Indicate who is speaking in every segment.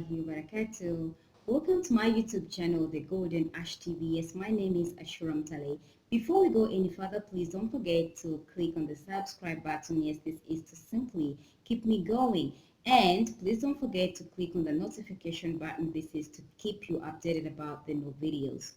Speaker 1: warahmatullahi wabarakatuh. Welcome to my YouTube channel, The Golden Ash TV. Yes, my name is Ashuurah Mutale. Before we go any further, please don't forget to click on the subscribe button. Yes, this is to simply keep me going. And please don't forget to click on the notification button. This is to keep you updated about the new videos.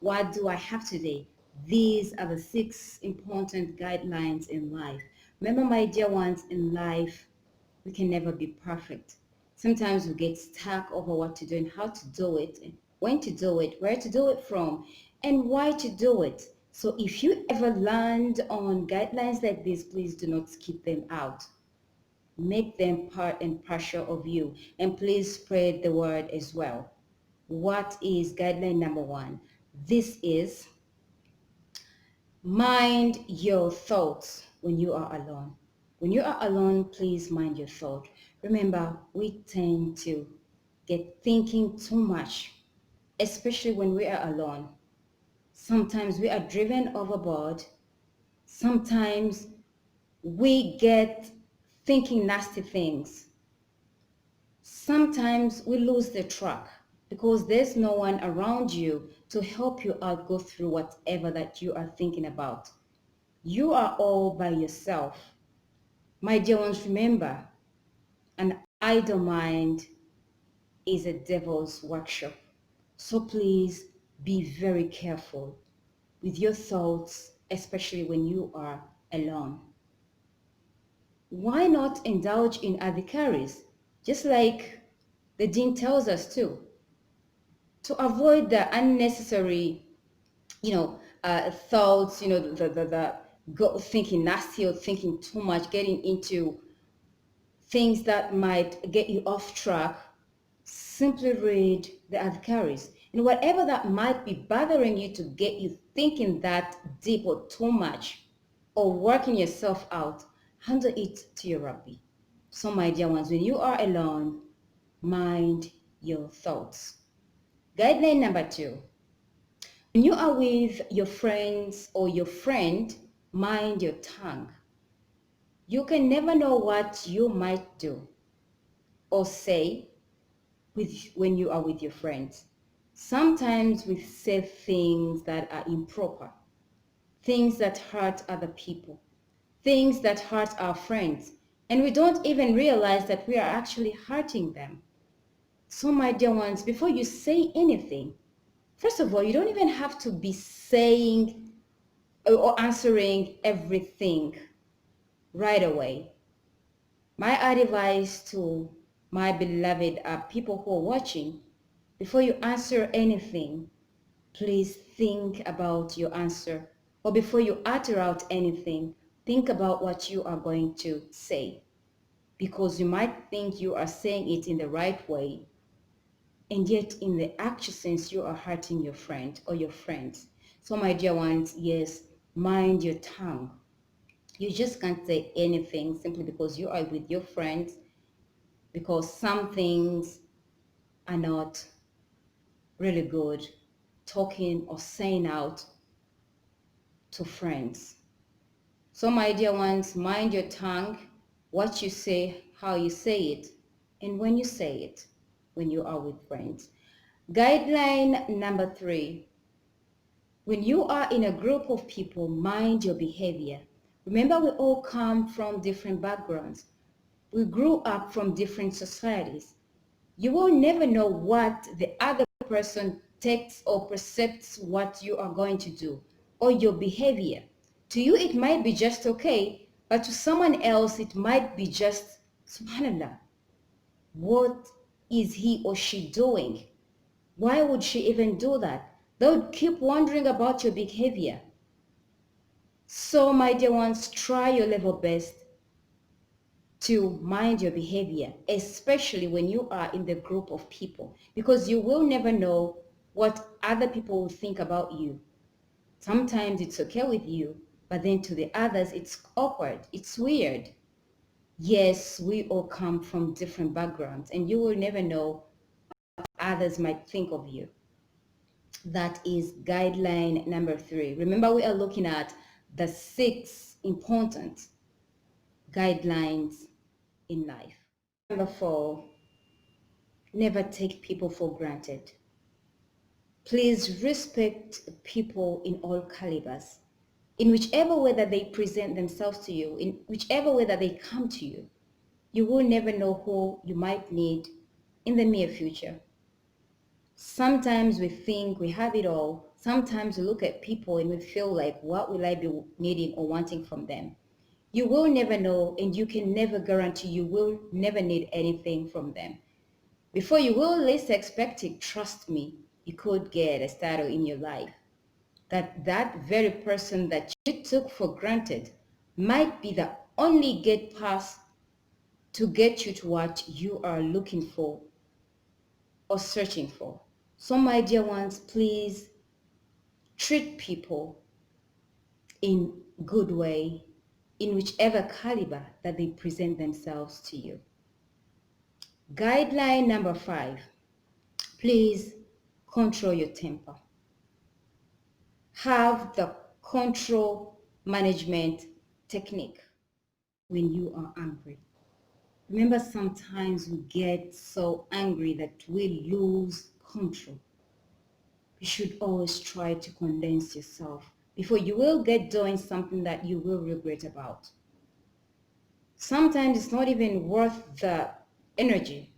Speaker 1: What do I have today? These are the 6 important guidelines in life. Remember, my dear ones, in life, we can never be perfect. Sometimes we get stuck over what to do and how to do it, and when to do it, where to do it from, and why to do it. So if you ever land on guidelines like this, please do not skip them out. Make them part and parcel of you, and please spread the word as well. What is guideline number 1? This is mind your thoughts when you are alone. When you are alone, please mind your thought. Remember, we tend to get thinking too much, especially when we are alone. Sometimes we are driven overboard. Sometimes we get thinking nasty things. Sometimes we lose the track because there's no one around you to help you out go through whatever that you are thinking about. You are all by yourself. My dear ones, remember, an idle mind is a devil's workshop. So please be very careful with your thoughts, especially when you are alone. Why not indulge in adhikaris, just like the deen tells us to avoid the unnecessary, thoughts, the go thinking nasty or thinking too much, getting into things that might get you off track. Simply read the adhikaris. And whatever that might be bothering you to get you thinking that deep or too much, or working yourself out, handle it to your Rabbi. So my dear ones, when you are alone, mind your thoughts. Guideline number 2. When you are with your friends or your friend, mind your tongue. You can never know what you might do or say when you are with your friends. Sometimes we say things that are improper, things that hurt other people, things that hurt our friends, and we don't even realize that we are actually hurting them. So my dear ones, before you say anything, first of all, you don't even have to be saying or answering everything right away. My advice to my beloved people who are watching, before you answer anything, please think about your answer. Or before you utter out anything, think about what you are going to say. Because you might think you are saying it in the right way, and yet in the actual sense, you are hurting your friend or your friends. So my dear ones, yes, mind your tongue. You just can't say anything simply because you are with your friends, because some things are not really good talking or saying out to friends. So my dear ones, mind your tongue, what you say, how you say it, and when you say it, when you are with friends. Guideline number 3. When you are in a group of people, mind your behavior. Remember, we all come from different backgrounds. We grew up from different societies. You will never know what the other person takes or perceives what you are going to do or your behavior. To you, it might be just okay, but to someone else, it might be just, subhanallah, what is he or she doing? Why would she even do that? They would keep wondering about your behavior. So, my dear ones, try your level best to mind your behavior, especially when you are in the group of people, because you will never know what other people will think about you. Sometimes it's okay with you, but then to the others, it's awkward, it's weird. Yes, we all come from different backgrounds, and you will never know what others might think of you. That is guideline number 3. Remember, we are looking at the 6 important guidelines in life. Number 4, Never take people for granted. Please respect people in all calibers, in whichever way that they present themselves to you, in whichever way that they come to you. You will never know who you might need in the near future. Sometimes we think we have it all. Sometimes we look at people and we feel like, what will I be needing or wanting from them? You will never know, and you can never guarantee you will never need anything from them. Before you will least expect it, trust me, you could get a startle in your life. That very person that you took for granted might be the only gate pass to get you to what you are looking for or searching for. So my dear ones, please treat people in good way, in whichever caliber that they present themselves to you. Guideline number 5, please control your temper. Have the control management technique when you are angry. Remember, sometimes we get so angry that we lose control. You should always try to condense yourself before you will get doing something that you will regret about. Sometimes it's not even worth the energy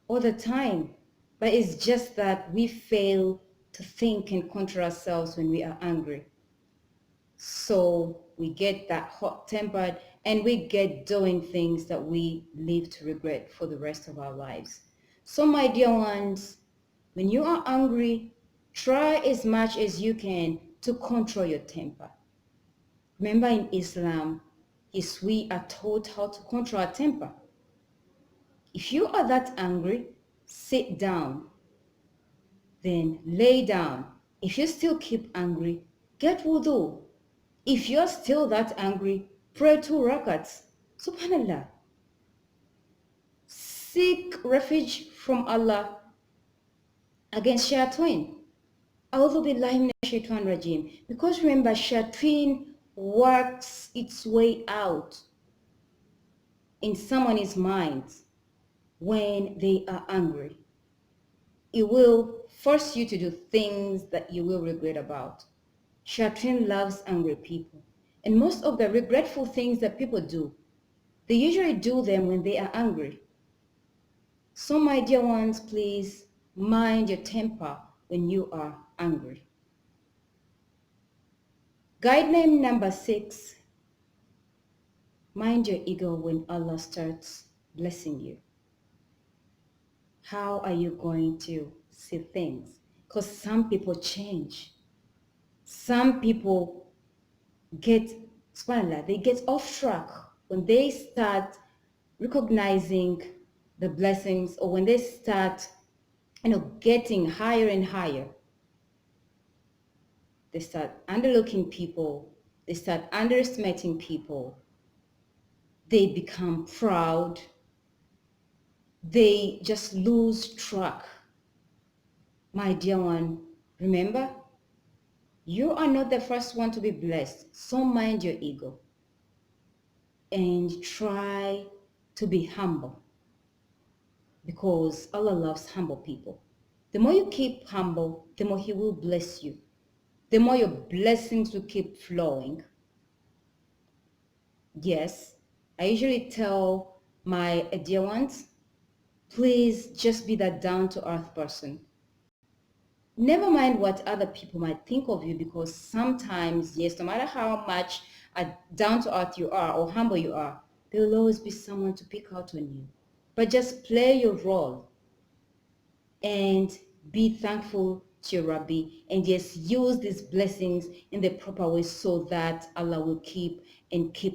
Speaker 1: or the time, but it's just that we fail to think and control ourselves when we are angry. So we get that hot-tempered and we get doing things that we live to regret for the rest of our lives. So my dear ones, when you are angry, try as much as you can to control your temper. Remember, in Islam, yes, we are taught how to control our temper. If you are that angry, sit down, then lay down. If you still keep angry, get wudu. If you're still that angry, pray 2 rakats. Subhanallah. Seek refuge from Allah against shaitan. A'udhu billahi minash shaitan rajim. Because remember, shaitan works its way out in someone's mind when they are angry. It will force you to do things that you will regret about. Shaitan loves angry people. And most of the regretful things that people do, they usually do them when they are angry. So my dear ones, please mind your temper when you are angry. Guideline number 6, mind your ego when Allah starts blessing you. How are you going to see things? Because some people change. Some people get, subhanAllah, they get off track when they start recognizing the blessings, or when they start, getting higher and higher. They start underlooking people. They start underestimating people. They become proud. They just lose track. My dear one, remember, you are not the first one to be blessed. So mind your ego and try to be humble, because Allah loves humble people. The more you keep humble, the more He will bless you. The more your blessings will keep flowing. Yes, I usually tell my dear ones, please just be that down-to-earth person. Never mind what other people might think of you, because sometimes, yes, no matter how much down-to-earth you are or humble you are, there will always be someone to pick out on you. But just play your role and be thankful to your Rabbi, and just use these blessings in the proper way so that Allah will keep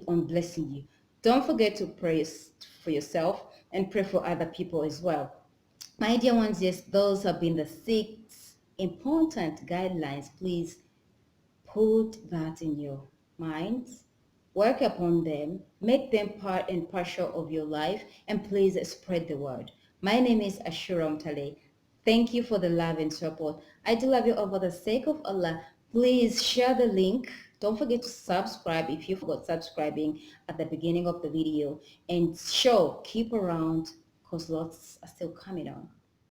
Speaker 1: on blessing you. Don't forget to pray for yourself and pray for other people as well. My dear ones, yes, those have been the 6 important guidelines. Please put that in your minds, work upon them, make them part and parcel of your life, and please spread the word. My name is Ashuurah Mutale. Thank you for the love and support. I do love you all for the sake of Allah. Please share the link. Don't forget to subscribe if you forgot subscribing at the beginning of the video. And keep around, because lots are still coming on.